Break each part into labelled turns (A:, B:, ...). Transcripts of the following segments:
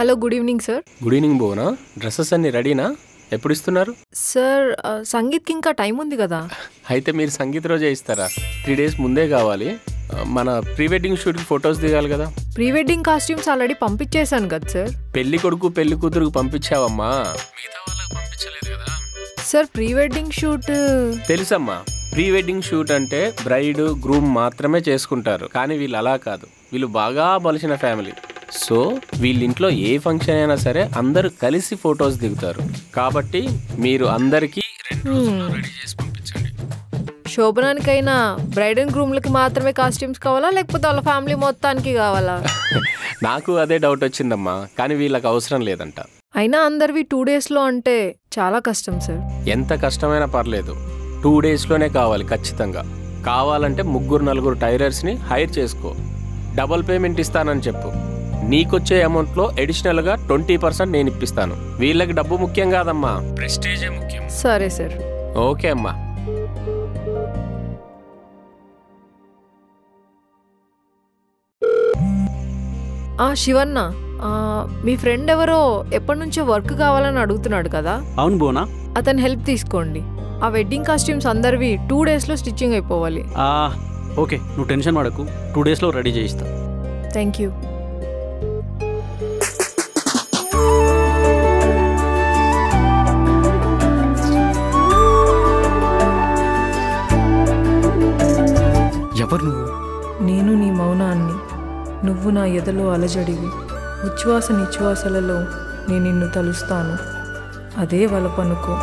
A: Hello, good evening sir.
B: Good evening Bhuvana. Dresses అన్ని రెడీనా? ఎప్పుడు ఇస్తున్నారు?
A: సార్, సంగీత్కి ఇంకా టైం ఉంది కదా.
B: అయితే మీరు సంగీత్ రోజే ఇస్తారా? 3 days ముందే కావాలి. మన ప్రీ వెడ్డింగ్ షూట్కి ఫొటోస్ దిగాలి కదా.
A: ప్రీ వెడ్డింగ్ కాస్ట్యూమ్స్ ఆల్రెడీ పంపించేశాను కదా సార్.
B: పెళ్లి కొడుకు పెళ్లి కూతురుకు పంపించావమ్మా, మిగతా వాళ్ళకి పంపించలేదు కదా.
A: సార్, ప్రీ వెడ్డింగ్ షూట్
B: తెలుసమ్మా. ప్రీ వెడ్డింగ్ షూట్ అంటే బ్రైడ్ గ్రూమ్ మాత్రమే చేసుకుంటారు, కానీ వీళ్ళు అలా కాదు. వీళ్ళు బాగా బలిసిన ఫ్యామిలీ. సో వీళ్ళింట్లో ఏ ఫంక్షన్ అయినా సరే అందరూ కలిసి ఫొటోస్ దిగుతారు. కాబట్టి మీరు అందరికీ 2 రోజుల్లో రెడీ చేసి పంపించండి.
A: శోభనానికైనా బ్రైడ్ అండ్ గ్రూమ్లకి మాత్రమే కాస్ట్యూమ్స్ కావాలా, లేకపోతే వాళ్ళ ఫ్యామిలీ మొత్తానికి కావాలా?
B: నాకు అదే డౌట్ వచ్చిందమ్మా, కానీ వీళ్ళకి అవసరం లేదంట.
A: అయినా అందరివి 2 daysలో అంటే చాలా కష్టం సార్.
B: ఎంత కష్టమైనా పర్లేదు, 2 daysలోనే కావాలి ఖచ్చితంగా. కావాలంటే 3-4 టైలర్స్ని హైర్ చేసుకో. డబుల్ పేమెంట్ ఇస్తానని చెప్పు. నీకొచ్చే అమౌంట్లో అడిషనల్గా 20% నేను ఇప్పిస్తాను. వీళ్ళకి డబ్బు ముఖ్యం కాదమ్మా, ప్రెస్టీజే ముఖ్యం.
A: సరే సార్.
B: ఓకే అమ్మా.
A: శివన్న, మీ ఫ్రెండ్ ఎవరో ఎప్పటి నుంచో వర్క్ కావాలని అడుగుతున్నాడు కదా.
C: అవును బోనా.
A: అతని హెల్ప్ తీసుకోండి. ఆ వెడ్డింగ్ కాస్ట్యూమ్స్ అందరివి 2 daysలో స్టిచ్చింగ్ అయిపోవాలి.
C: ఓకే, నువ్వు టెన్షన్ పడకు, 2 daysలో రెడీ చేయిస్తా.
A: Thank you.
C: ఎవరు నువ్వు?
A: నేను నీ మౌనాన్ని, నువ్వు నా ఎదలో అలజడివి. ఉచ్ఛ్వాస నిశ్వాసలలో నేను నిన్ను తలుస్తాను, అదే వలపనుకో.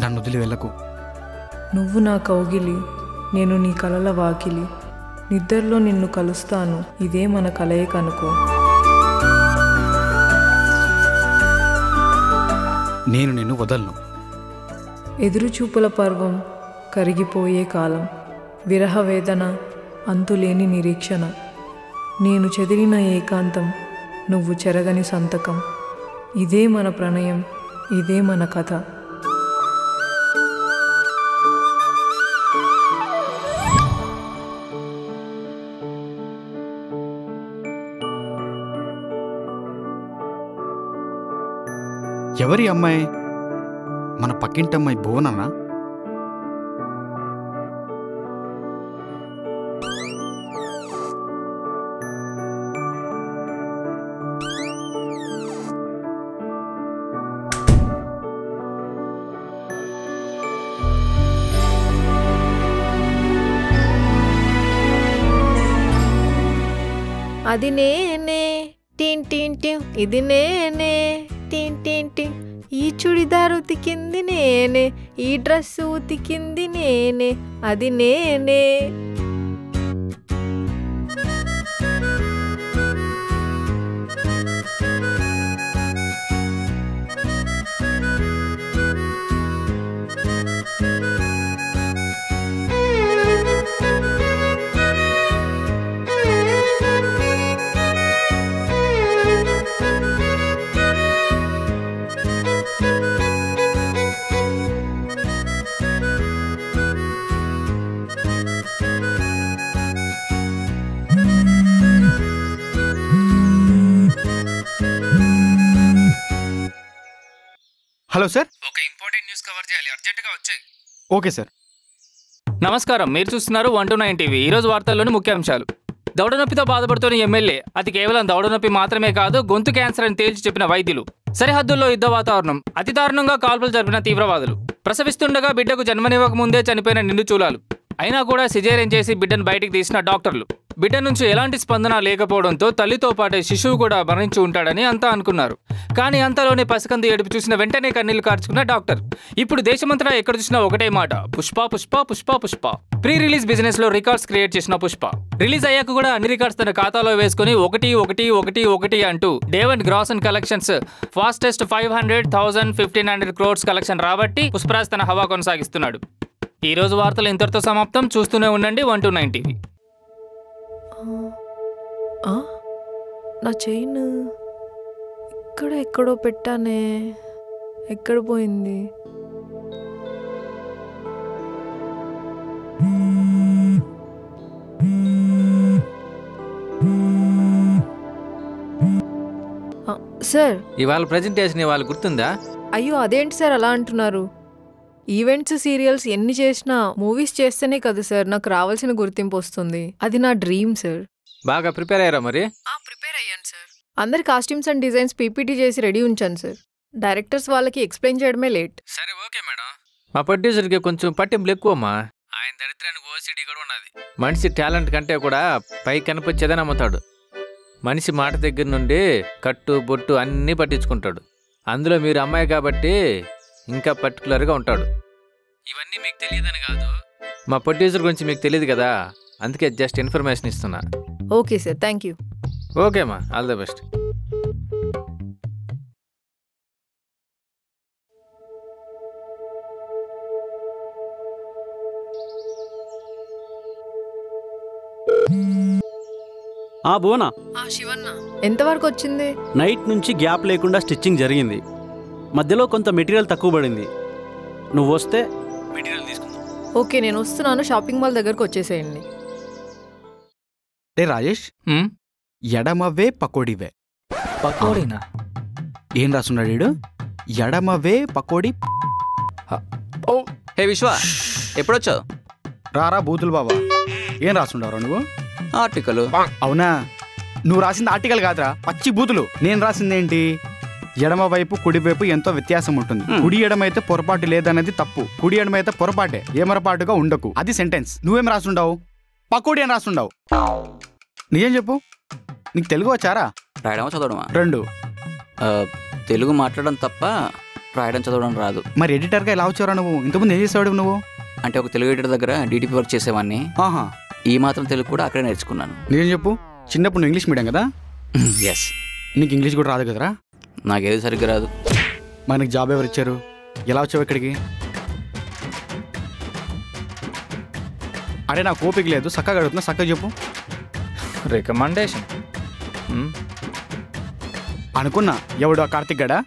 C: నన్ను వదిలి వెళ్ళకు.
A: నువ్వు నా కౌగిలి, నేను నీ కలల వాకిలి. నిద్రలో నిన్ను కలుస్తాను, ఇదే మన కలయిక అనుకో.
C: నేను నిన్ను వదలను.
A: ఎదురుచూపుల పర్వం, కరిగిపోయే కాలం, విరహ వేదన, అంతులేని నిరీక్షణ. నేను చెదిరిన ఏకాంతం, నువ్వు చెరగని సంతకం. ఇదే మన ప్రణయం, ఇదే మన కథ.
C: ఎవరి అమ్మాయి? మన పక్కింటి అమ్మాయి భువననా?
A: అది నేనే, టీన్ టీన్ టీన్, ఇది నేనే, టీన్ టీన్ టీన్. ఈ చుడిదార్ ఉతికింది నేనే, ఈ డ్రెస్ ఉతికింది నేనే, అది నేనే.
C: Hello sir.
D: ఒక ఇంపార్టెంట్ న్యూస్ కవర్ చేయాలి, అర్జెంటుగా వచ్చాయి.
C: Okay sir.
D: నమస్కారం, మీరు చూస్తున్నారు 129 టీవీ. ఈరోజు వార్తల్లోని ముఖ్యాంశాలు. దవడ నొప్పితో బాధపడుతున్న ఎమ్మెల్యే. అది కేవలం దవడ నొప్పి మాత్రమే కాదు, గొంతు క్యాన్సర్ అని తేల్చి చెప్పిన వైద్యులు. సరిహద్దుల్లో యుద్ధ వాతావరణం. అతి దారుణంగా కాల్పులు జరిపిన తీవ్రవాదులు. ప్రసవిస్తుండగా బిడ్డకు జన్మనివ్వక ముందే చనిపోయిన నిండు చూలాలు. అయినా కూడా సిజేరియన్ చేసి బిడ్డను బయటికి తీసిన డాక్టర్లు. బిడ్డ నుంచి ఎలాంటి స్పందన లేకపోవడంతో తల్లితో పాటే శిశువు కూడా మరణించి ఉంటాడని అంతా అనుకున్నారు. కానీ అంతలోనే పసికందు ఏడుపు చూసిన వెంటనే కన్నీళ్లు కార్చుకున్న డాక్టర్. ఇప్పుడు దేశమంతటా ఎక్కడ చూసినా ఒకటే మాట, Pushpa Pushpa Pushpa Pushpa. Pre release business లో రికార్డ్స్ క్రియేట్ చేసిన పుష్ప రిలీజ్ అయ్యాక కూడా అన్ని రికార్డ్స్ తన ఖాతాలో వేసుకుని 1 అంటూ day 1 gross and collections fastest 500,000 1,500 crores collection రాబట్టి పుష్పరాజ్ తన హవా కొనసాగిస్తున్నాడు. ఈ రోజు వార్తలు ఇంతటితో సమాప్తం. చూస్తూనే ఉండండి 129 టీవీ.
A: నా చైన్ ఎక్కడో పెట్టానే, ఎక్కడ పోయింది? సార్
E: ఇవాళ ప్రజెంటేషన్ ఇవాళ గుర్తుందా?
A: అయ్యో అదేంటి సార్ అలా అంటున్నారు? ఈవెంట్స్ సీరియల్స్ ఎన్ని చేసినా మూవీస్ చేస్తేనే కదా సార్ నాకు రావాల్సిన గుర్తింపు వస్తుంది. అది నా డ్రీమ్ సార్.
E: బాగా ప్రిపేర్ అయ్యారా మరి?
A: ప్రిపేర్ అయ్యాను సార్. అందరి కాస్ట్యూమ్స్ అండ్ డిజైన్స్ పీపీటీ చేసి రెడీ ఉంచాను సార్. డైరెక్టర్స్ వాళ్ళకి ఎక్స్ప్లెయిన్ చేయడమే లేట్.
E: సరే ఓకే మేడం. మా ప్రొడ్యూసర్కి కొంచెం పట్టింపులు ఎక్కువమ్మా. ఆయన దరిద్రానికి ఓసిడి కూడా ఉన్నది. మనిషి టాలెంట్ కంటే కూడా పై కనిపించేదే నమ్ముతాడు. మనిషి మాట దగ్గర నుండి కట్టు బొట్టు అన్నీ పట్టించుకుంటాడు. అందులో మీరు అమ్మాయి కాబట్టి ఇంకా పర్టికులర్గా ఉంటాడు. ఇవన్నీ మీకు తెలియదని కాదు, మా ప్రొడ్యూసర్ గురించి మీకు తెలియదు కదా, అందుకే జస్ట్ ఇన్ఫర్మేషన్ ఇస్తున్నా.
A: Okay sir, thank you.
E: ఓకేమ్మా, all the best.
C: Bhuvana,
A: Shivanna ఎంతవరకు వచ్చింది?
C: నైట్ నుంచి గ్యాప్ లేకుండా స్టిచ్చింగ్ జరిగింది. మధ్యలో కొంత మెటీరియల్ తక్కువ పడింది. నువ్వు వస్తే మెటీరియల్ తీసుకుందాం.
A: ఓకే, నేను వస్తున్నాను. షాపింగ్ మాల్ దగ్గరకు వచ్చేసేయండి.
F: రే రాజేష్, ఎడమవే పకోడీవే.
E: పకోడీనా?
F: ఏం రాస్తున్నాడు వీడు? ఎడమవే పకోడీ.
G: ఓ హే విశ్వ, ఎప్పుడొచ్చావు?
F: రారా బూతులు బాబా. ఏం రాస్తుండవరా నువ్వు?
G: ఆర్టికల్.
F: అవునా, నువ్వు రాసింది ఆర్టికల్ కాదురా, పచ్చి బూతులు. నేను రాసిందేంటి? ఎడమ వైపు కుడివైపు ఎంతో వ్యత్యాసం ఉంటుంది. కుడి ఎడమైతే పొరపాటు లేదనేది తప్పు, కుడి ఎడమైతే పొరపాటే, ఏమరపాటుగా ఉండకు. అది సెంటెన్స్. నువ్వేం రాస్తుండవు? పకోడీ అని రాస్తుండవు. నిజం చెప్పు, నీకు తెలుగు వచ్చారా?
G: రాయడమా చదవడమా?
F: రెండు.
G: తెలుగు మాట్లాడడం తప్ప రాయడం చదవడం రాదు.
F: మరి ఎడిటర్గా ఎలా వచ్చారా నువ్వు? ఇంతకుముందు ఏం చేసేవాడు నువ్వు?
G: అంటే ఒక తెలుగు ఎడిటర్ దగ్గర డీటీపీ వర్క్ చేసేవాడిని.
F: ఆహా,
G: ఈ మాత్రం తెలుగు కూడా అక్కడే నేర్చుకున్నాను.
F: నిజం చెప్పు, చిన్నప్పుడు నువ్వు ఇంగ్లీష్ మీడియం కదా?
G: ఎస్.
F: నీకు ఇంగ్లీష్ కూడా రాదు కదరా?
G: నాకేది సరిగ్గా రాదు.
F: మనకి జాబ్ ఎవరు ఇచ్చారు? ఎలా వచ్చావు ఇక్కడికి? అరే నాకు ఓపిక లేదు, చక్కగా అడుగుతున్నా, చక్కగా చెప్పు.
E: రికమెండేషన్
F: అనుకున్నా. ఎవడు? కార్తిక్ గడా?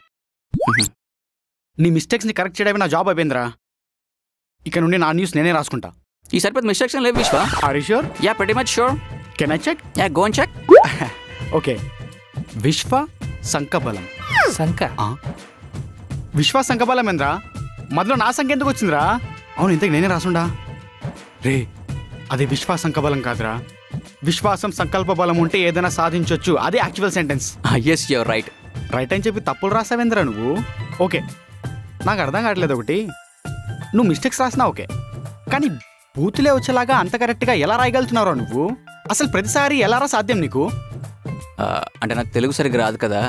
F: నీ మిస్టేక్స్ని కరెక్ట్ చేయడమే నా జాబ్ అయిపోయిందిరా. ఇక నుండి నా న్యూస్ నేనే రాసుకుంటా.
G: ఈ సరిపోతే మిస్టేక్స్ లేవు Vishwa.
F: Are you sure?
G: Yeah, pretty much sure.
F: Can I check?
G: Yeah, go and check.
F: Okay. Vishwa సంకబలం.
E: సంక?
F: విశ్వ సంకబలం ఏంద్రా? మధ్యలో నా సంఖ్య ఎందుకు వచ్చిందిరా? అవును, ఇంతకు నేనే రాసుండా. రే, అది విశ్వ సంకబలం కాదురా. విశ్వాసం సంకల్ప బలం ఉంటే ఏదైనా సాధించవచ్చు. అదే actual sentence.
G: Yes, you're right.
F: Right అని చెప్పి తప్పులు రాసావేంద్రా నువ్వు? ఓకే, నాకు అర్థం కావట్లేదు ఒకటి. నువ్వు మిస్టేక్స్ రాసినా ఓకే, కానీ బూతులే వచ్చేలాగా అంత కరెక్ట్గా ఎలా రాయగలుగుతున్నారో నువ్వు? అసలు ప్రతిసారి ఎలా రా సాధ్యం నీకు?
G: అంటే నాకు తెలుగు సరిగ్గా రాదు కదా,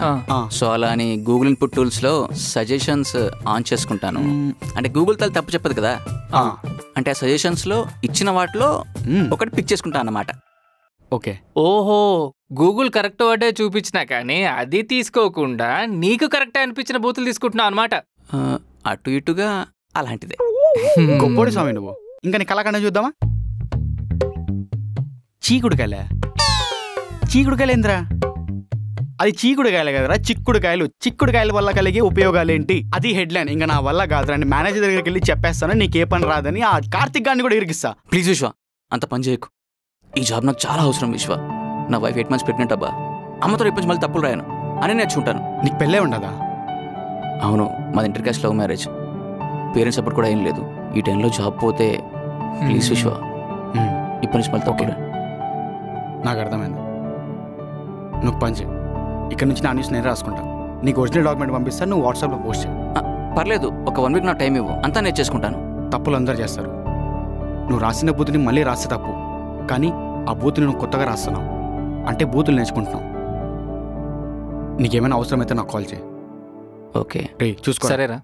G: సో అలా అని గూగుల్ ఇన్పుట్ టూల్స్లో సజెషన్స్ ఆన్ చేసుకుంటాను. అంటే గూగుల్ తల్లి తప్పు చెప్పదు కదా, అంటే ఆ సజెషన్స్లో ఇచ్చిన వాటిలో ఒకటి పిక్ చేసుకుంటాను అన్నమాట.
F: ఓకే.
D: ఓహో, గూగుల్ కరెక్ట్ వర్డే చూపించినా కానీ అది తీసుకోకుండా నీకు కరెక్ట్ అనిపించిన బూతులు తీసుకుంటున్నావు అనమాట.
G: అటు ఇటుగా అలాంటిదే.
F: గొప్పోడి స్వామి నువ్వు. ఇంకా నీ కళాఖండం చూద్దామా? చీకుడుకాయలే. చీకుడుకాయలేంద్రా? అది చీకుడుకాయలే కదరా, చిక్కుడుకాయలు. చిక్కుడుకాయల వల్ల కలిగే ఉపయోగాలేంటి? అది హెడ్లైన్. ఇంకా నా వల్ల కాదురా, మేనేజర్ దగ్గరికి వెళ్ళి చెప్పేస్తాను నీకే పని రాదని. ఆ కార్తిక్ గారిని కూడా ఇరికిస్తా.
G: ప్లీజ్ విశ్వ, అంత పని చేయకు. ఈ జాబ్ నాకు చాలా అవసరం విశ్వ. నా వైఫ్ 8 months ప్రెగ్నెంట్ అబ్బా. అమ్మతో రేపు మళ్ళీ తప్పులు రాయను అని నేర్చుకుంటాను.
F: నీకు పెళ్ళే ఉండదా?
G: అవును, మాది inter caste love marriage. Parents support కూడా ఏం లేదు. ఈ టైంలో జాబ్ పోతే ప్లీజ్ విశ్వ, ఇప్పటి నుంచి మళ్ళీ తప్పులు.
F: నాకు అర్థమైంది. నువ్వు పని చేయి. ఇక్కడ నుంచి నా న్యూస్ నేను రాసుకుంటా. నీకు ఒరిజినల్ డాక్యుమెంట్ పంపిస్తాను, నువ్వు వాట్సాప్లో పోస్ట్ చేయి.
G: పర్లేదు, ఒక 1 week నా టైం ఇవ్వు, అంతా నేర్చేసుకుంటాను.
F: తప్పులు అందరూ చేస్తారు. నువ్వు రాసిన బూతుని మళ్ళీ రాస్తే తప్పు, కానీ ఆ బూతుని నువ్వు కొత్తగా రాస్తున్నావు అంటే బూతులు నేర్చుకుంటున్నావు. నీకేమైనా అవసరమైతే నాకు కాల్ చేయి.
G: ఓకే
F: రే, చూసుకో.
E: సరేరా.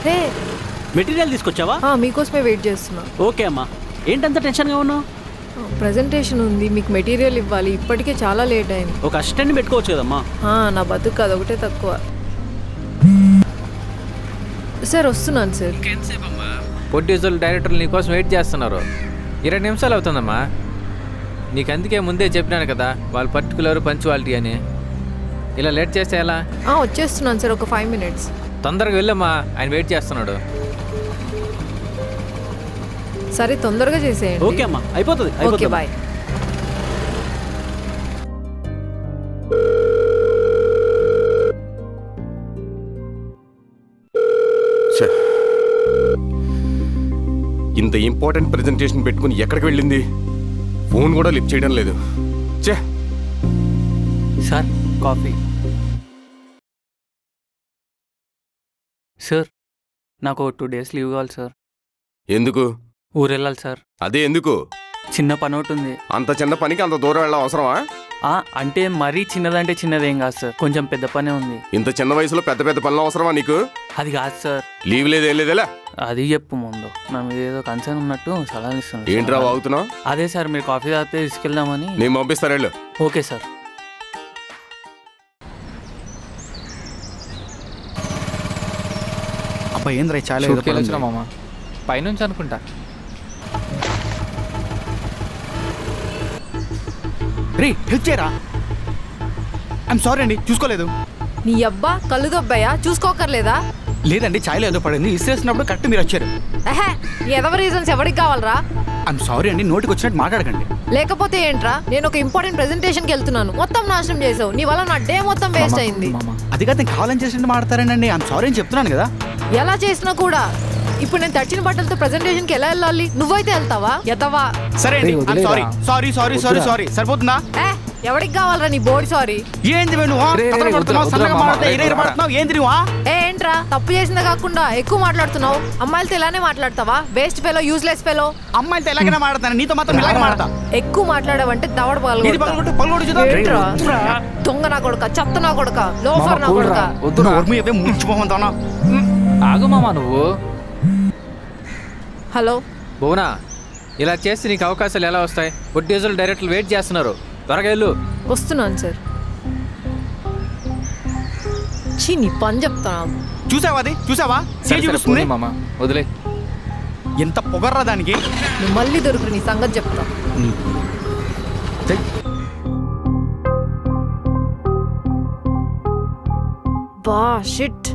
A: హే,
C: మెటీరియల్ తీసుకొచ్చావా?
A: మీకోసమే వెయిట్ చేస్తున్నా.
C: ఓకే అమ్మా. ఏంటంత టెన్షన్గా ఉన్నావు?
A: ప్రెజెంటేషన్ ఉంది, మీకు మెటీరియల్ ఇవ్వాలి. ఇప్పటికే చాలా లేట్ అయింది.
C: ఒక అసిస్టెంట్ని పెట్టుకోవచ్చు కదమ్మా.
A: నా బతుకు అదొకటే తక్కువ. సార్ వస్తున్నాను సార్.
E: ప్రొడ్యూసర్లు డైరెక్టర్లు నీకోసం వెయిట్ చేస్తున్నారు. 20 నిమిషాలు అవుతుందమ్మా. నీకు అందుకే ముందే చెప్పినాను కదా, వాళ్ళు పర్టికులర్ పంచువాలిటీ అని. ఇలా లేట్ చేస్తే ఎలా?
A: వచ్చేస్తున్నాను సార్, ఒక 5 minutes.
E: తొందరగా వెళ్ళమ్మా, ఆయన వెయిట్ చేస్తున్నాడు.
A: సరే, తొందరగా చేసేయండి.
C: ఓకే అమ్మా, అయిపోతుంది.
A: Okay, bye.
H: ఇంత ఇంపార్టెంట్ ప్రెజెంటేషన్ పెట్టుకుని ఎక్కడికి వెళ్ళింది? ఫోన్ కూడా లిఫ్ట్ చేయడం లేదు. చే
G: సార్ కాఫీ. సార్ నాకు 2 days లీవ్ కావాలి సార్.
H: ఎందుకు?
G: ఊరు వెళ్ళాలి సార్.
H: అదే ఎందుకు?
G: చిన్న పని ఒకటి ఉంది.
H: అంత చిన్న పనికి అంత దూరం వెళ్ళడం అవసరమా?
G: అంటే మరీ చిన్నదంటే చిన్నదేం కాదు సార్, కొంచెం పెద్ద పనే ఉంది.
H: ఇంత చిన్న వయసులో పెద్ద పెద్ద పనులు అవసరమా నీకు?
G: అది కాదు సార్.
H: లీవ్ లేదేం లేదేలా?
G: అది చెప్పు ముందు. నా మీద ఏదో కన్సర్న్ ఉన్నట్టు సలహాలు ఇస్తాను.
H: ఏంట్రా వాగుతున్నావు?
G: అదే సార్ మీరు కాఫీ తాగితే తీసుకెళ్దామని.
H: నేను పంపిస్తాను వెళ్ళు.
G: Okay sir.
F: అబ్బాయి ఏంద్రా చాలా
D: వచ్చినా మామ పైనుంచి అనుకుంటా.
F: రే హెల్ప్ చేయరా. ఐఎమ్ సారీ అండి, చూసుకోలేదు.
A: నీ అబ్బా కళ్ళు దొబ్బయ్యా, చూసుకోకర్లేదా?
F: లేదండి, ఛాయలో ఏదో పడింది, ఇసిరేసినప్పుడు కరెక్ట్ మీరు వచ్చారు.
A: ఎవరి రీజన్స్ ఎవరికి కావాలరా?
F: ఐఎమ్ సారీ అండి, నోటికి వచ్చినట్టు మాట్లాడకండి.
A: లేకపోతే ఏంట్రా, నేను ఒక ఇంపార్టెంట్ ప్రెజెంటేషన్కి వెళ్తున్నాను, మొత్తం నాశనం చేసావు. నీ వల్ల నా డే మొత్తం వేస్ట్ అయింది.
F: అది కాదు, నేను కావాలని చేసినట్టు మాట్లాడతారండి. ఐఎమ్ సారీ అని చెప్తున్నాను కదా.
A: ఎలా చేసినా కూడా ఇప్పుడు నేను తడిచిన బట్టలతో ప్రెజెంటేషన్కి ఎలా వెళ్ళాలి? నువ్వైతే వెళ్తావా? ఎదవా.
F: సరే అండి, sorry sorry sorry sorry sorry. సరిపోతుందా?
A: ఎవరికి కావాలరా నీ బోడి సారీ?
F: ఏంది
A: ఏంట్రా తప్పు చేసిందే కాకుండా ఎక్కువ మాట్లాడుతున్నావు? అమ్మాయిలతో ఇలానే మాట్లాడతావా? Waste fellow, useless fellow.
F: అమ్మాయిలతో ఎలాగైనా మాట్లాడతాను, నీతో మాత్రం ఇలాగే మాట్లాడతా.
A: ఎక్కువ మాట్లాడావంటే దవడ దొంగ నా కొడుక, చెత్త నా కొడుక, లోఫర్ నా కొడుక.
F: ముంచిపోతానా?
E: ఆగు మామా నువ్వు.
A: హలో
E: భువనా, ఇలా చేస్తే నీకు అవకాశాలు ఎలా వస్తాయి? ప్రొడ్యూసర్లు డైరెక్టర్లు వెయిట్ చేస్తున్నారు, త్వరగా వెళ్ళు.
A: వస్తున్నాను సార్. చీ నీ పని చెప్తాను.
F: చూసావా అది? చూసావా
E: మామా వదిలే.
F: ఎంత పొగర్రా దానికి.
A: నువ్వు మళ్ళీ దొరుకురు, నీ సంగతి చెప్తా. బా షిట్.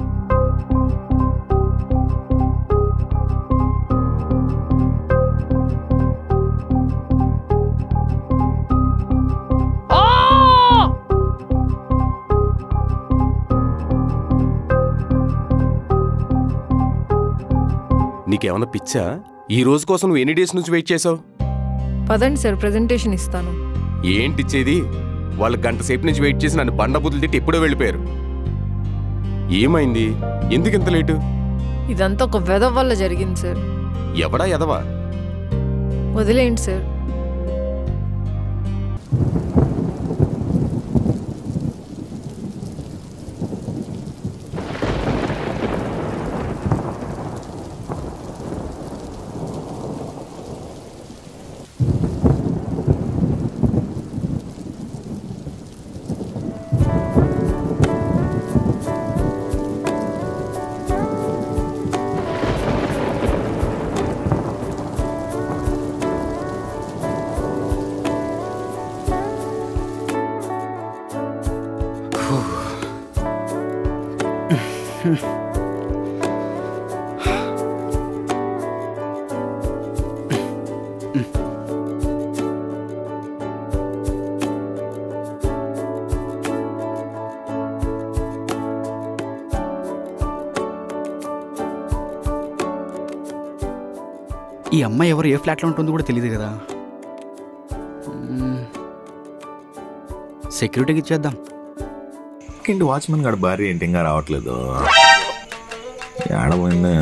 H: నీకేమన్నా పిచ్చా? ఈ రోజు కోసం నువ్వు ఎన్ని డేస్ నుంచి వెయిట్ చేసావు?
A: పదండి సార్, ప్రెజెంటేషన్ ఇస్తాను.
H: ఏంటిచ్చేది? వాళ్ళు గంట సేపు నుంచి వెయిట్ చేసి నన్ను బండబుద్ధులు తిట్టి ఎప్పుడో వెళ్ళిపోయారు. ఏమైంది? ఎందుకు ఇంత లేటు?
A: ఇదంతా ఒక వెధవ వల్ల జరిగింది సార్.
H: ఎవడా ఎదవా?
A: వదిలేండి సార్.
F: ఈ అమ్మాయి ఎవరు, ఏ ఫ్లాట్లో ఉంటుందో కూడా తెలియదు కదా. సెక్యూరిటీకి ఇచ్చేద్దాం.
I: ఇంటి వాచ్మెన్ గారు భార్య ఏంటి ఇంకా రావట్లేదు? ఏడపోయిందో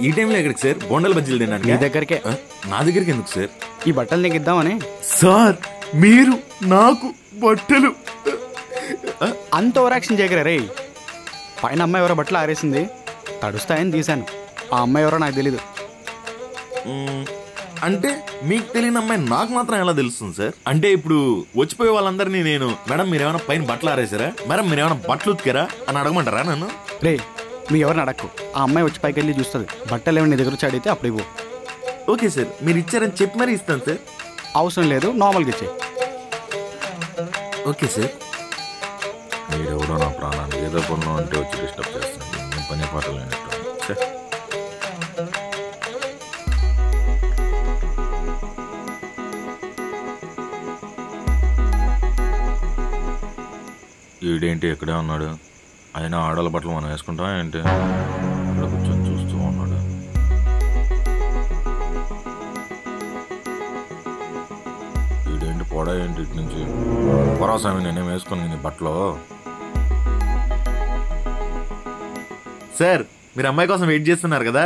I: ఈ టైంలో ఎక్కడికి సార్? బొండల బజ్జీలు తిన్నాను.
F: నీ దగ్గరికే.
I: నా దగ్గరికి ఎందుకు సార్?
F: ఈ బట్టలు నీకు ఇద్దామని.
I: సార్ మీరు నాకు బట్టలు
F: అంత ఓవరాక్షన్ చేయగలరా రే? పైన అమ్మాయి ఎవరో బట్టలు ఆరేసింది, తడుస్తాయని తీశాను. ఆ అమ్మాయి ఎవరో నాకు తెలీదు.
I: అంటే మీకు తెలియని అమ్మాయి నాకు మాత్రం ఎలా తెలుస్తుంది సార్? అంటే ఇప్పుడు వచ్చిపోయే వాళ్ళందరినీ నేను మేడం మీరేమైనా పైన బట్టలు ఆరేసారా, మేడం మీరేమైనా బట్టలు ఉతికారా అని అడగమంటారా నన్ను?
F: రే మీ ఎవరిని అడక్కు. ఆ అమ్మాయి వచ్చి పైకి వెళ్ళి చూస్తుంది. బట్టలు ఏమైనా నీ దగ్గర వచ్చి అడిగితే అప్పుడు ఇవ్వు.
I: ఓకే సార్, మీరు ఇచ్చారని చెప్పి మరీ ఇస్తాను సార్.
F: అవసరం లేదు, నార్మల్గా ఇచ్చే.
I: Okay sir. మీరెవడో నా ప్రాణాన్ని ఏదో పనులు అంటే వచ్చి డిస్టర్బ్ చేస్తాను. నేను పని పాటలు లేనట్టు సార్. ఈడేంటి ఎక్కడే ఉన్నాడు? అయినా ఆడవాళ్ళ బట్టలు మనం వేసుకుంటాం ఏంటి? ఇక్కడ కూర్చొని చూస్తూ ఉన్నాడు. ఇటు నుంచి పొరాసామి నేనేం వేసుకుని నీ బట్టలో. సార్ మీరు అమ్మాయి కోసం వెయిట్ చేస్తున్నారు కదా?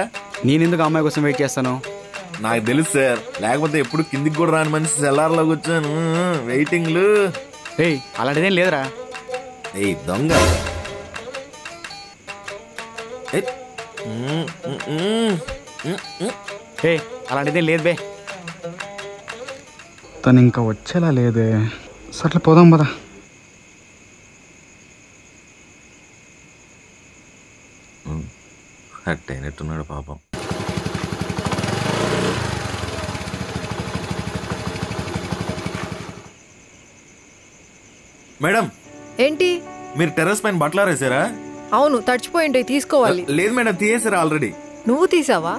F: నేను ఎందుకు అమ్మాయి కోసం వెయిట్ చేస్తాను?
I: నాకు తెలుసు సార్, లేకపోతే ఎప్పుడు కిందికి కూడా రాని మనిషి సెల్లార్లో కూర్చొని వెయిటింగ్లు.
F: ఏయ్ అలాంటిదేం లేదురా.
I: ఏయ్ దొంగ.
F: ఏ అలాంటిదేం లేదు బే. తను ఇంకా వచ్చేలా లేదే. సర్లే పోదాం పదా.
I: హట్ అయినట్టున్నాడు పాపం. మేడం
A: ఏంటి?
I: మీరు టెర్రస్ పైన బట్టలు ఆరేసారా?
A: అవును, తడిచిపోయింటే తీసుకోవాలి.
I: లేదు మేడం, తీయేసారా ఆల్రెడీ.
A: నువ్వు తీసావా?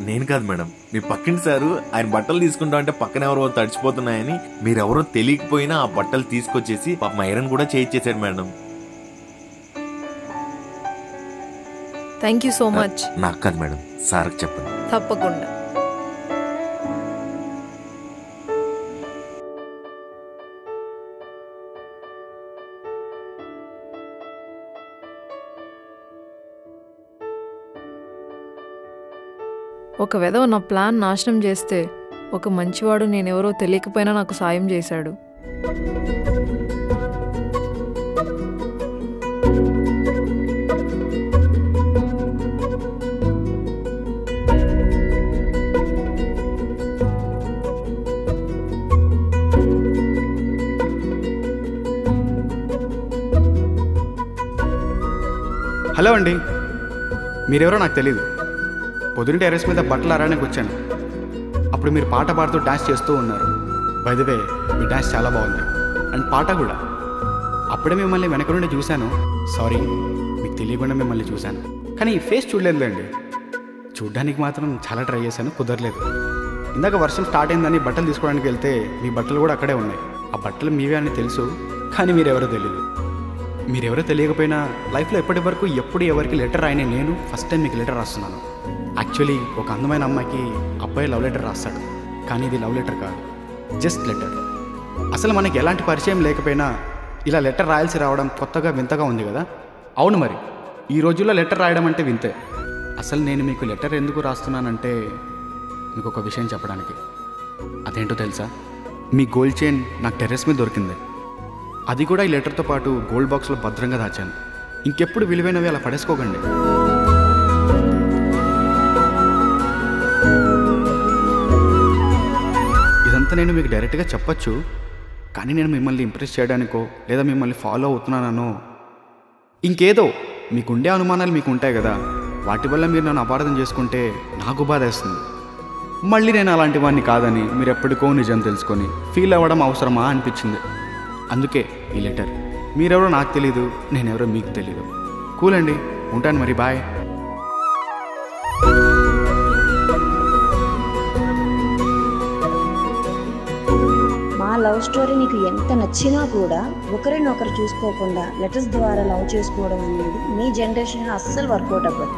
I: నేను కాదు మేడం, మీ పక్కింటి సారు ఆయన బట్టలు తీసుకుంటా అంటే పక్కన ఎవరో తడిచిపోతున్నాయని మీరెవరో తెలియకపోయినా ఆ బట్టలు తీసుకొచ్చేసి పాపం ఐరన్ కూడా చేయించేసాడు madam.
A: Thank you so much.
I: నాకు కాదు మేడం, సార్కి చెప్పండి.
A: తప్పకుండా. ఒక వెధవ నా ప్లాన్ నాశనం చేస్తే ఒక మంచివాడు నేనెవరో తెలియకపోయినా నాకు సాయం చేశాడు.
F: హలో అండి, మీరెవరో నాకు తెలీదు. పొద్దున్న టెర్రస్ మీద బట్టలు ఆరడానికి వచ్చాను. అప్పుడు మీరు పాట పాడుతూ డాన్స్ చేస్తూ ఉన్నారు. By the way me dance చాలా బాగుంది అండ్ పాట కూడా. అప్పుడే మిమ్మల్ని వెనక నుండి చూశాను. సారీ, మీకు తెలియకుండా మిమ్మల్ని చూశాను, కానీ ఫేస్ చూడలేదులేండి. చూడ్డానికి మాత్రం చాలా ట్రై చేశాను, కుదరలేదు. ఇందాక వర్షం స్టార్ట్ అయిందని బట్టలు తీసుకోవడానికి వెళ్తే మీ బట్టలు కూడా అక్కడే ఉన్నాయి. ఆ బట్టలు మీవే అని తెలుసు, కానీ మీరెవరో తెలియదు. మీరెవరో తెలియకపోయినా లైఫ్లో ఎప్పటి వరకు ఎప్పుడు ఎవరికి లెటర్ రాయని నేను ఫస్ట్ టైం మీకు లెటర్ రాస్తున్నాను. యాక్చువల్లీ ఒక అందమైన అమ్మాయికి అబ్బాయి లవ్ లెటర్ రాస్తాడు, కానీ ఇది లవ్ లెటర్ కాదు, జస్ట్ లెటర్. అసలు మనకి ఎలాంటి పరిచయం లేకపోయినా ఇలా లెటర్ రాయాల్సి రావడం కొత్తగా వింతగా ఉంది కదా. అవును, మరి ఈ రోజుల్లో లెటర్ రాయడం అంటే వింతే. అసలు నేను మీకు లెటర్ ఎందుకు రాస్తున్నానంటే మీకు ఒక విషయం చెప్పడానికి. అదేంటో తెలుసా? మీ గోల్డ్ చైన్ నాకు టెర్రస్ మీద దొరికింది. అది కూడా ఈ లెటర్తో పాటు గోల్డ్ బాక్స్లో భద్రంగా దాచాను. ఇంకెప్పుడు విలువైనవి అలా పడేసుకోకండి. ఇదంతా నేను మీకు డైరెక్ట్గా చెప్పచ్చు, కానీ నేను మిమ్మల్ని ఇంప్రెస్ చేయడానికో లేదా మిమ్మల్ని ఫాలో అవుతున్నానో ఇంకేదో మీకుండే అనుమానాలు మీకు ఉంటాయి కదా, వాటి వల్ల మీరు నన్ను అపార్థం చేసుకుంటే నాకు బాధ వేస్తుంది. మళ్ళీ నేను అలాంటి వాడిని కాదని మీరు ఎప్పటికో నిజం తెలుసుకొని ఫీల్ అవ్వడం అవసరమా అనిపించింది. అందుకే ఈ లెటర్. మీరెవరో నాకు తెలీదు, నేనెవరో మీకు తెలీదు. కూల్ అండి, ఉంటాను మరి, బాయ్.
J: మా లవ్ స్టోరీ నీకు ఎంత నచ్చినా కూడా ఒకరినొకరు చూసుకోకుండా లెటర్స్ ద్వారా లవ్ చేసుకోవడం అనేది మీ జనరేషన్ అస్సలు వర్కౌట్ అవ్వదు.